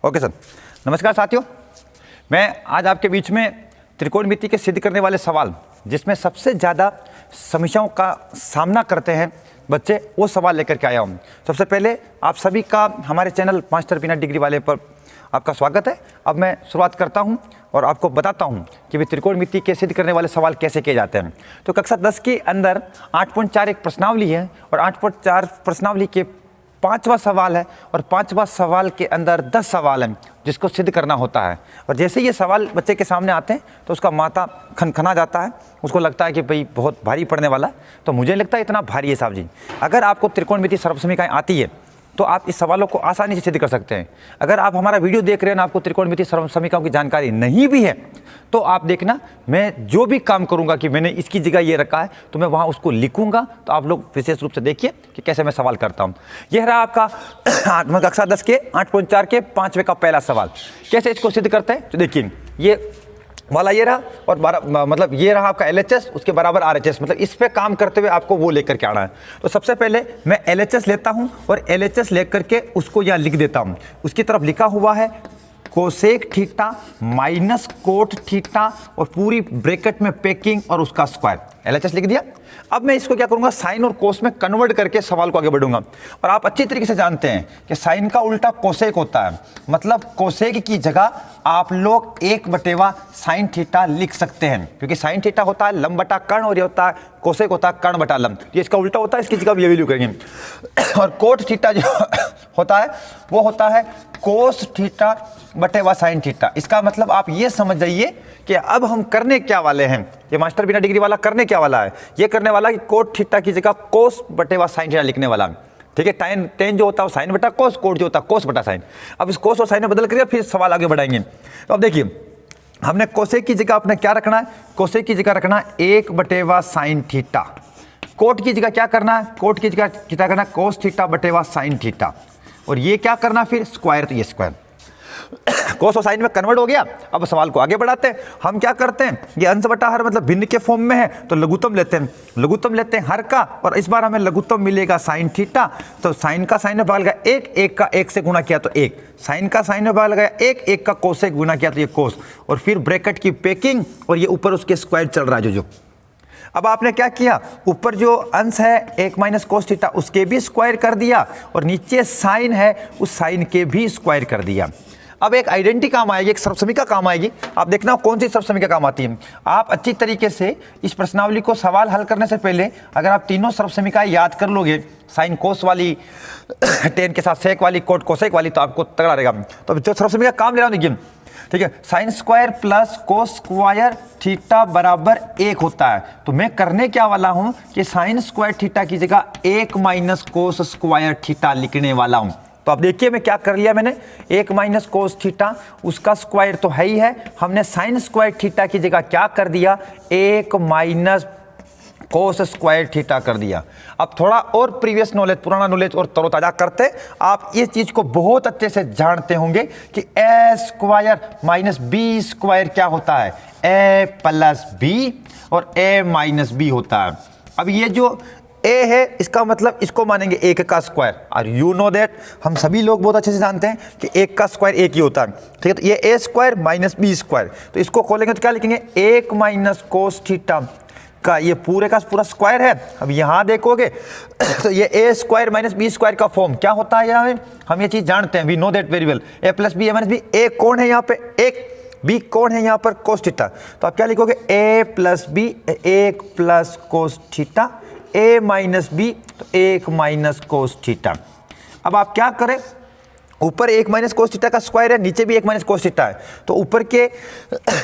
Okay sir, नमस्कार साथियों। मैं आज आपके बीच में त्रिकोणमिति के सिद्ध करने वाले सवाल जिसमें सबसे ज़्यादा समस्याओं का सामना करते हैं बच्चे, वो सवाल लेकर के आया हूँ। सबसे पहले आप सभी का हमारे चैनल मास्टर बिना डिग्री वाले पर आपका स्वागत है। अब मैं शुरुआत करता हूँ और आपको बताता हूँ कि वे त्रिकोणमिति के सिद्ध करने वाले सवाल कैसे किए जाते हैं। तो कक्षा 10 के अंदर 8.4 एक प्रश्नावली है और 8.4 प्रश्नावली के 5वां सवाल है और 5वां सवाल के अंदर 10 सवाल हैं जिसको सिद्ध करना होता है। और जैसे ये सवाल बच्चे के सामने आते हैं तो उसका माथा खनखना जाता है, उसको लगता है कि भाई बहुत भारी पड़ने वाला है। तो मुझे लगता है इतना भारी है साहब जी। अगर आपको त्रिकोणमिति सर्वसमीकरण आती है तो आप इस सवालों को आसानी से सिद्ध कर सकते हैं। अगर आप हमारा वीडियो देख रहे हैं ना, आपको त्रिकोणमिति सर्वसमीकरणों की जानकारी नहीं भी है तो आप देखना, मैं जो भी काम करूंगा कि मैंने इसकी जगह ये रखा है तो मैं वहां उसको लिखूंगा। तो आप लोग विशेष रूप से देखिए कि कैसे मैं सवाल करता हूं। यह रहा आपका कक्षा 10 के 8.4 के 5वें का पहला सवाल। कैसे इसको सिद्ध करते हैं तो देखिए, ये वाला ये रहा और मतलब ये रहा आपका LHS, उसके बराबर RHS। मतलब इस पे काम करते हुए आपको वो लेकर के आना है। तो सबसे पहले मैं LHS लेता हूं और LHS लेकर के उसको यहाँ लिख देता हूं। उसकी तरफ लिखा हुआ है cosec theta minus cot theta और पूरी ब्रैकेट में पैकिंग और उसका स्क्वायर। LHS लिख दिया। अब मैं इसको क्या करूंगा, साइन और कोस में कन्वर्ट करके सवाल को आगे बढ़ूंगा। और आप अच्छी तरीके से जानते हैं कि साइन का उल्टा कोसेक होता है। मतलब कोसेक की जगह आप लोग 1/, साइन थीटा लिख सकते हैं, क्योंकि साइन थीटा होता है लंब बटा कर्ण और ये होता है कोसेक होता है कर्ण बटा लंब। ये इसका उल्टा होता है, इसकी जगह ये वैल्यू करेंगे। और कोट थीटा जो होता है वो होता है कोस थीटा बटे साइन थीटा। इसका मतलब आप ये समझ जाइए कि अब हम करने क्या वाले हैं। ये मास्टर बिना डिग्री वाला करने क्या वाला है, ये करने वाला है कि कोट थीटा की जगह कोस बटे साइन थीटा लिखने वाला है। ठीक है, टेन जो होता है साइन बटा कोस, कोट जो होता है कोस बटा साइन। अब इस कोस और साइन में बदल कर फिर सवाल आगे बढ़ाएंगे। तो अब देखिए, हमने कोसेक की जगह अपने क्या रखना है, कोसेक की जगह रखना है 1/, साइन थीटा। कोट की जगह क्या करना है, कोट की जगह क्या करना है, कोस थीटा बटे साइन थीटा। और ये क्या करना फिर स्क्वायर, तो ये स्क्वायर कोस और साइन में कन्वर्ट हो गया। अब सवाल को आगे बढ़ाते हैं। हम क्या करते हैं, ये अंश बटा हर मतलब भिन्न के फॉर्म में है तो लघुत्तम लेते हैं, लघुत्तम लेते हैं हर का। और इस बार हमें लघुत्तम मिलेगा साइन थीटा। तो साइन का साइन में भाग लगा 1, 1 का 1 से गुणा किया तो 1, साइन का साइन में भाग लगा 1, 1 का कोस से गुणा किया तो ये कोस। और फिर ब्रैकेट की पैकिंग और ये ऊपर उसके स्क्वायर चल रहा है जो। अब आपने क्या किया, ऊपर जो अंश है 1 - कोस थीटा उसके भी स्क्वायर कर दिया और नीचे साइन है उस साइन के भी स्क्वायर कर दिया। अब एक आइडेंटिटी काम आएगी, एक सर्वसमीकरण काम आएगी। आप देखना कौन सी सर्वसमीकरण काम आती है। आप अच्छी तरीके से इस प्रश्नावली को सवाल हल करने से पहले अगर आप तीनों सर्वसमीकरण याद कर लोगे, साइन कोस वाली, टेन के साथ सेक वाली, कोट कोसेक वाली, तो आपको तगड़ा रहेगा। तो जो सर्वसमीकरण काम ले रहा हूँ देखिए, ठीक है, sine square plus cos square theta बराबर 1 होता है। तो मैं करने क्या वाला हूं कि साइन स्क्वायर थीटा की जगह 1 - कोस स्क्वायर थीटा लिखने वाला हूं। तो अब देखिए मैं क्या कर लिया, मैंने 1 - कोस थीटा उसका स्क्वायर तो है ही है, हमने साइन स्क्वायर थीटा की जगह क्या कर दिया, 1 - कोस स्क्वायर थीटा कर दिया। अब थोड़ा और प्रीवियस नॉलेज, पुराना नॉलेज और तरोताजा करते, आप इस चीज को बहुत अच्छे से जानते होंगे कि a square minus b square क्या होता है, a प्लस b और a माइनस b होता है। अब ये जो a है इसका मतलब इसको मानेंगे 1 का स्क्वायर। और यू नो दैट, हम सभी लोग बहुत अच्छे से जानते हैं कि 1 का स्क्वायर 1 ही होता है। ठीक है, तो ये a square minus b square, तो इसको खोलेंगे तो क्या लिखेंगे, 1 - कोस थीटा का ये पूरे का पूरा स्क्वायर है। अब यहां देखोगे तो ये a square minus b square का फॉर्म क्या होता है, यहाँ हम ये चीज जानते हैं, we know that very well. a plus B minus B, a कौन है यहाँ पे 1, b कौन है यहाँ पर कोस थीटा। तो आप क्या लिखोगे, a plus B 1 plus cos theta, a minus B तो 1 - कोस थीटा। अब आप क्या करें, ऊपर 1 - कोस थीटा का स्क्वायर है, नीचे भी 1 - कोस थीटा है। तो ऊपर के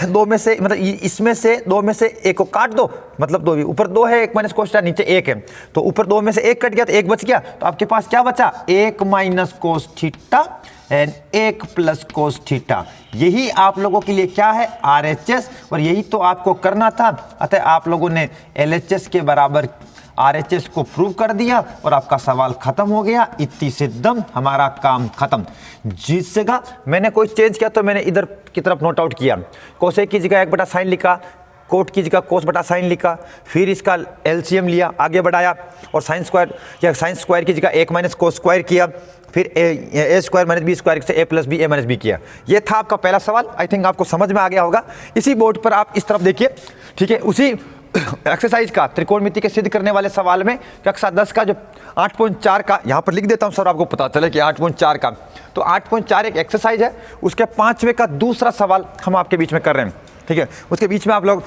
2 में से, मतलब इसमें से 2 में से 1 को काट दो, मतलब 2 ऊपर 2 है 1 - कोस थीटा, नीचे 1 है। तो ऊपर 2 में से 1 कट गया तो 1 बच गया। तो आपके पास क्या बचा, 1 - cos theta and 1 plus cos theta. यही आप लोगों के लिए क्या है, RHS, और यही तो आपको करना था। अतः आप लोगों ने LHS के बराबर RHS को प्रूव कर दिया और आपका सवाल खत्म हो गया। इतनी सिद्धम, हमारा काम खत्म। जिस जगह मैंने कोई चेंज किया तो मैंने इधर की तरफ नोट आउट किया, कोसेक की जगह 1 साइन लिखा, कोट की जगह कोस बटा साइन लिखा, फिर इसका एलसीएम लिया, आगे बढ़ाया और साइन स्क्वायर या साइन स्क्वायर की जगह 1 - कोस स्क्वायर किया, फिर ए स्क्वायर माइनस बी स्क्वायर से ए प्लस बी ए माइनस बी किया। ये था आपका पहला सवाल। आई थिंक आपको समझ में आ गया होगा। इसी बोर्ड पर आप इस तरफ देखिए, ठीक है, उसी एक्सरसाइज का त्रिकोणमिति के सिद्ध करने वाले सवाल में कक्षा 10 का जो 8.4 का यहाँ पर लिख देता हूँ सर, आपको पता चले कि 8.4 का, तो 8.4 एक एक्सरसाइज है, उसके 5वें का दूसरा सवाल हम आपके बीच में कर रहे हैं, ठीक है। उसके बीच में आप लोग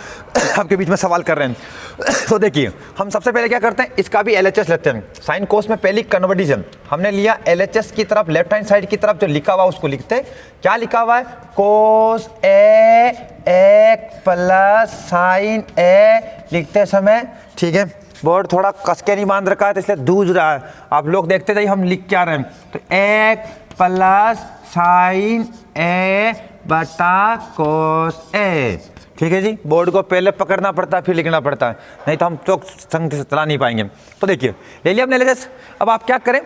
आपके बीच में सवाल कर रहे हैं। तो देखिए, हम सबसे पहले क्या करते हैं, इसका भी LHS लेते हैं। साइन कोस में पहली कन्वर्जन हमने लिया LHS की तरफ, लेफ्ट हैंड साइड की तरफ जो लिखा हुआ उसको लिखते हैं। क्या लिखा हुआ है, कोस ए एक प्लस साइन ए लिखते समय, ठीक है। बोर्ड थोड़ा कस के नहीं बांध रखा है तो इसलिए दूज रहा है, आप लोग देखते जाइए हम लिख क्या रहे हैं। तो एक प्लस साइन ए बटा कोस ए, ठीक है जी। बोर्ड को पहले पकड़ना पड़ता है फिर लिखना पड़ता है, नहीं तो हम चौक संग से चला नहीं पाएंगे। तो देखिए, ले लिया हमने LHS। अब आप क्या करें,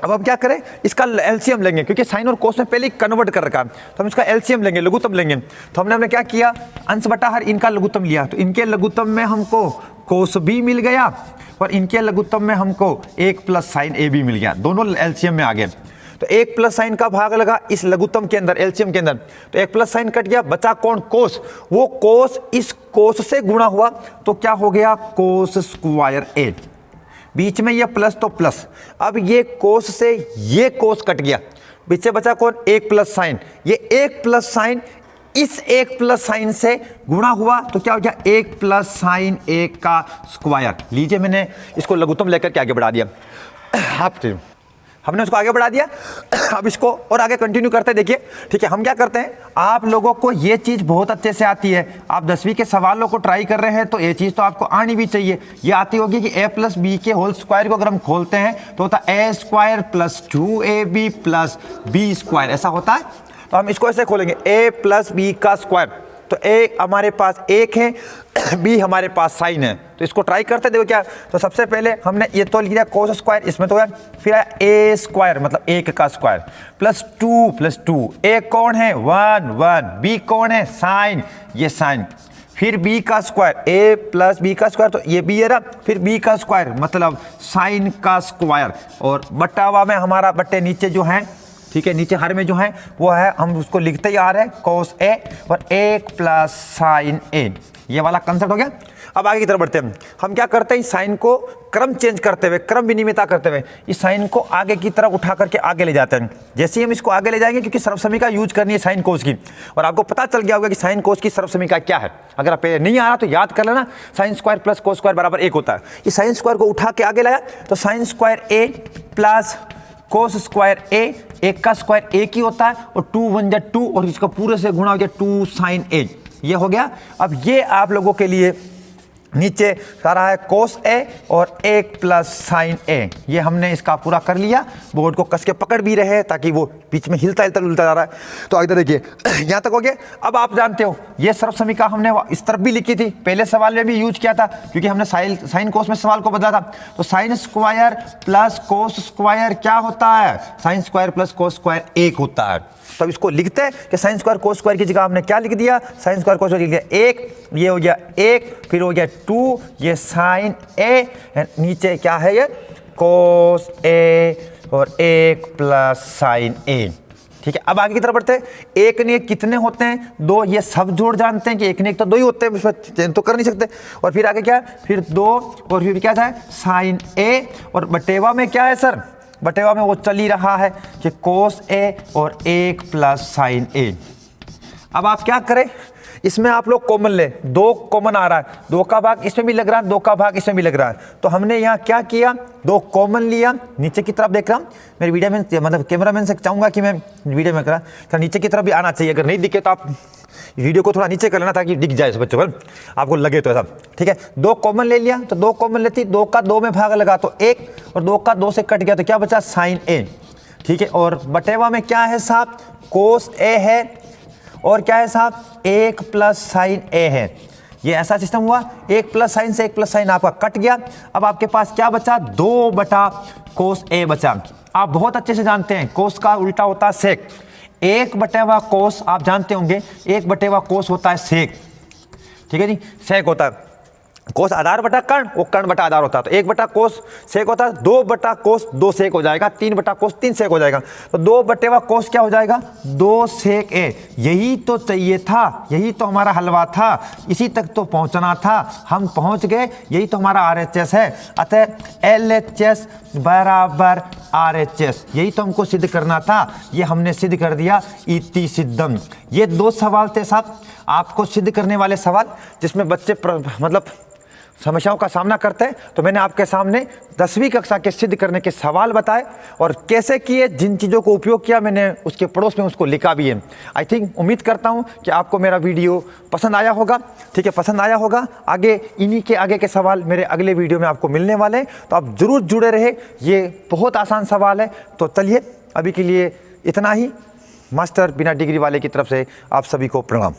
अब हम क्या करें, इसका LCM लेंगे, क्योंकि साइन और कोस में पहले ही कन्वर्ट कर रखा है, तो हम इसका LCM लेंगे, लघुत्तम लेंगे। तो हमने क्या किया, अंश बटा हर इनका लघुत्तम लिया, तो इनके लघुत्तम में हमको कोस बी मिल गया और इनके लघुत्तम में हमको 1 प्लस साइन ए बी मिल गया, दोनों LCM में आ गए। तो 1 प्लस साइन का भाग लगा इस लघुत्तम के अंदर, LCM के अंदर, तो 1 प्लस साइन कट गया, बचा कौन, कोस। वो कोस इस कोस से गुणा हुआ तो क्या हो गया, कोस स्क्वायर ए। बीच में ये प्लस तो प्लस, अब ये कोस से ये कोस कट गया, बीच से बचा कौन, 1 प्लस साइन। ये 1 प्लस साइन इस 1 प्लस साइन से गुणा हुआ तो क्या हो गया, 1 प्लस साइन 1 का स्क्वायर। लीजिए, मैंने इसको लघुत्तम लेकर के आगे बढ़ा दिया, हमने उसको आगे बढ़ा दिया। अब इसको और आगे कंटिन्यू करते देखिए, ठीक है। हम क्या करते हैं, आप लोगों को ये चीज़ बहुत अच्छे से आती है, आप 10वीं के सवालों को ट्राई कर रहे हैं तो ये चीज़ तो आपको आनी भी चाहिए। ये आती होगी कि a प्लस बी के होल स्क्वायर को अगर हम खोलते हैं तो होता है a square plus 2ab plus b square, ऐसा होता है। तो हम इसको ऐसे खोलेंगे, a प्लस बी का स्क्वायर, तो a हमारे पास 1 है, b हमारे पास साइन है, तो इसको ट्राई करते देखो क्या। तो सबसे पहले हमने ये तो लिख दिया कोस स्क्वायर, इसमें तो है, फिर है a स्क्वायर मतलब 1 का स्क्वायर प्लस 2 a कौन है 1 b कौन है साइन, ये साइन, फिर b का स्क्वायर a प्लस b का स्क्वायर, तो ये b है ना, फिर b का स्क्वायर मतलब साइन का स्क्वायर, और बटा हुआ में हमारा बट्टे नीचे जो है, ठीक है, नीचे हर में जो है वो है, हम उसको लिखते ही आ रहे हैं कोस ए और 1 प्लस साइन ए, ये वाला कंसेप्ट हो गया। अब आगे की तरफ बढ़ते हैं, हम क्या करते हैं, साइन को क्रम चेंज करते हुए, क्रम विनिमयता करते हुए इस साइन को आगे की तरफ उठा करके आगे ले जाते हैं। जैसे ही हम इसको आगे ले जाएंगे, क्योंकि सर्वसमीका यूज करनी है साइन कोस की, और आपको पता चल गया होगा कि साइन कोस की सर्वसमीका क्या है। अगर आप नहीं आ रहा तो याद कर लेना, sine square plus cos square बराबर 1 होता है। इस साइन स्क्वायर को उठा के आगे लाया तो साइन स्क्वायर ए प्लस कोस स्क्वायर ए, 1 का स्क्वायर 1 ही होता है, और 2 1 जा 2 और इसका पूरे से गुणा हो गया 2 साइन ए, ये हो गया। अब ये आप लोगों के लिए नीचे सारा है कोस ए और 1 प्लस साइन ए, ये हमने इसका पूरा कर लिया। बोर्ड को कस के पकड़ भी रहे ताकि वो बीच में हिलता उलटा जा रहा है। तो आगे देखिए, यहाँ तक हो गया। अब आप जानते हो ये सर्वसमीका हमने इस तरफ भी लिखी थी, पहले सवाल में भी यूज किया था, क्योंकि हमने साइन कोस में सवाल को बदला था। तो sine square plus cos square क्या होता है, sine square plus cos square 1 होता है। तो इसको लिखते हैं कि साइन स्क्वायर कोस स्क्वायर की जगह हमने क्या लिख दिया, साइन स्क्वायर कोस स्क्वायर लिख दिया 1, ये हो गया 1, फिर हो गया 2, ये साइन ए, नीचे क्या है ये कोस ए और 1 प्लस साइन ए, ठीक है। अब आगे की तरफ बढ़ते हैं, एक ने कितने होते हैं, 2, ये सब जोड़ जानते हैं कि एक ने एक तो 2 ही होते हैं, इसमें चेंज तो कर नहीं सकते। और फिर आगे क्या है, फिर 2 और फिर क्या है साइन ए, और बटेवा में क्या है सर, बटेवा में वो चल ही रहा है कि कोस ए और 1 प्लस साइन ए। अब आप क्या करें, इसमें आप लोग कॉमन ले, 2 कॉमन आ रहा है, 2 का भाग इसमें भी लग रहा है, 2 का भाग इसमें भी लग रहा है। तो हमने यहाँ क्या किया, 2 कॉमन लिया, नीचे की तरफ देख रहा हूँ, मेरे वीडियो में मतलब कैमरामैन से चाहूँगा कि मैं वीडियो में करा तो नीचे की तरफ भी आना चाहिए, अगर नहीं दिखे तो आप वीडियो को थोड़ा नीचे कर लेना ताकि दिख जाए बच्चों को, आपको लगे तो ऐसा, ठीक है। 2 कॉमन ले लिया, तो 2 कॉमन लेती, 2 का 2 में भाग लगा तो 1, और 2 का 2 से कट गया तो क्या बचा साइन ए, ठीक है। और बटेवा में क्या है साहब, कोस ए है, और क्या है साहब 1 प्लस साइन ए है। ये ऐसा सिस्टम हुआ, 1 प्लस साइन से 1 प्लस साइन आपका कट गया। अब आपके पास क्या बचा, 2 बटा कोस ए बचा। आप बहुत अच्छे से जानते हैं कोस का उल्टा होता है सेक, 1 बटेवा कोस आप जानते होंगे, 1 बटेवा कोस होता है सेक, ठीक है जी, सेक होता है। कोस आधार बटा कर्ण, वो कर्ण बटा आधार होता है। तो 1 बटा कोस सेक होता है, 2 बटा कोस 2 सेक हो जाएगा, 3 बटा कोस 3 सेक हो जाएगा। तो 2 बटेवा कोस क्या हो जाएगा, 2 सेक ए। यही तो चाहिए था, यही तो हमारा हलवा था, इसी तक तो पहुंचना था, हम पहुंच गए। यही तो हमारा RHS है। अतः LHS बराबर RHS, यही तो हमको सिद्ध करना था, ये हमने सिद्ध कर दिया। इति सिद्धम। ये 2 सवाल थे साहब, आपको सिद्ध करने वाले सवाल, जिसमें बच्चे मतलब समस्याओं का सामना करते हैं। तो मैंने आपके सामने 10वीं कक्षा के सिद्ध करने के सवाल बताए और कैसे किए, जिन चीज़ों को उपयोग किया मैंने उसके पड़ोस में उसको लिखा भी है। आई थिंक, उम्मीद करता हूं कि आपको मेरा वीडियो पसंद आया होगा। ठीक है, पसंद आया होगा। आगे इन्हीं के आगे के सवाल मेरे अगले वीडियो में आपको मिलने वाले हैं, तो आप ज़रूर जुड़े रहे। ये बहुत आसान सवाल है। तो चलिए, अभी के लिए इतना ही। मास्टर बिना डिग्री वाले की तरफ से आप सभी को प्रणाम।